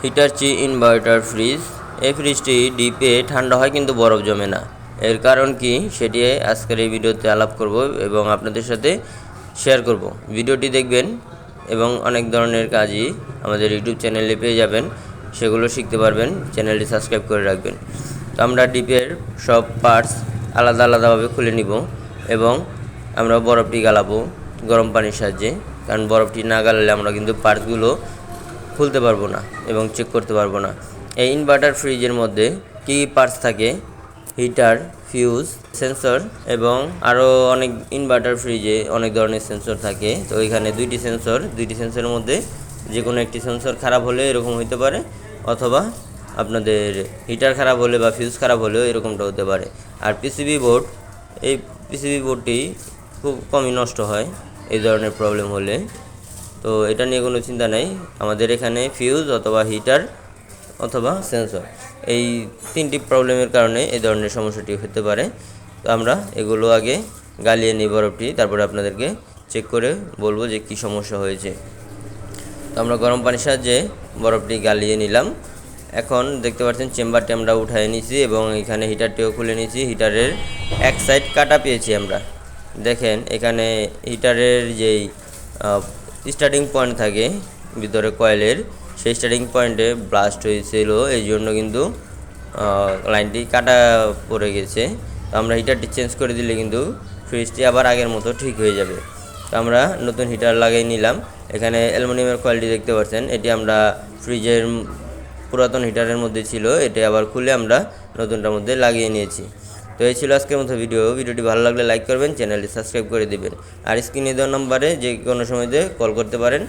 Hitachi inverter fridge. এই ফ্রিজটি ডিপে ঠান্ডা হয় কিন্তু বরফ জমে না। এর কারণ কি সেটি আজকের এই ভিডিওতে আলাপ করব এবং আপনাদের সাথে শেয়ার করব। ভিডিওটি দেখবেন এবং অনেক ধরনের কাজই আমাদের ইউটিউব চ্যানেলে পেয়ে যাবেন, সেগুলো শিখতে পারবেন। চ্যানেলটি সাবস্ক্রাইব করে রাখবেন। তো আমরা ডিপের সব পার্টস আলাদাভাবে খুলে নিব এবং আমরা বরফটি গালাবো গরম পানির সাহায্যে, কারণ বরফটি না গালালে আমরা কিন্তু পার্টসগুলো খুলতে পারবো না এবং চেক করতে পারবো না। এই ইনভার্টার ফ্রিজের মধ্যে কী পার্টস থাকে: হিটার, ফিউজ, সেন্সর এবং আরও অনেক ইনভার্টার ফ্রিজে অনেক ধরনের সেন্সর থাকে। তো এখানে দুইটি সেন্সরের মধ্যে যে কোনো একটি সেন্সর খারাপ হলে এরকম হতে পারে, অথবা আপনাদের হিটার খারাপ হলে বা ফিউজ খারাপ হলেও এরকমটা হতে পারে। আর পিসিবি বোর্ডটি খুব কমই নষ্ট হয় এই ধরনের প্রবলেম হলে। তো এটা নিয়ে কোনো চিন্তা নেই, আমাদের এখানে ফিউজ অথবা হিটার অথবা সেন্সর, এই তিনটি প্রবলেমের কারণে এই ধরনের সমস্যাটি হতে পারে। তো আমরা এগুলো আগে গালিয়ে নিই বরফটি, তারপরে আপনাদেরকে চেক করে বলবো যে কী সমস্যা হয়েছে। তো আমরা গরম পানির সাহায্যে বরফটি গালিয়ে নিলাম। এখন দেখতে পাচ্ছেন চেম্বারটি আমরা উঠায় নিয়েছি এবং এখানে হিটারটিও খুলে নিয়েছি। হিটারের এক সাইড কাটা পেয়েছি আমরা। দেখেন এখানে হিটারের যেই স্টার্টিং পয়েন্ট থাকে ভিতরে কয়েলের, সেই স্টার্টিং পয়েন্টে ব্লাস্ট হয়েছিল, এই জন্য কিন্তু লাইনটি কাটা পড়ে গেছে। তো আমরা হিটারটি চেঞ্জ করে দিলে কিন্তু ফ্রিজটি আবার আগের মতো ঠিক হয়ে যাবে। তো আমরা নতুন হিটার লাগিয়ে নিলাম। এখানে অ্যালুমিনিয়ামের কয়েলটি দেখতে পাচ্ছেন, এটি আমরা ফ্রিজের পুরাতন হিটারের মধ্যে ছিল, এটি আবার খুলে আমরা নতুনটার মধ্যে লাগিয়ে নিয়েছি। তো এই ছিল আজকের মতো ভিডিওটি ভালো লাগলে লাইক করবেন, চ্যানেলটি সাবস্ক্রাইব করে দেবেন, আর স্ক্রিনে দেওয়া নম্বরে যে কোনো সময়তে কল করতে পারেন।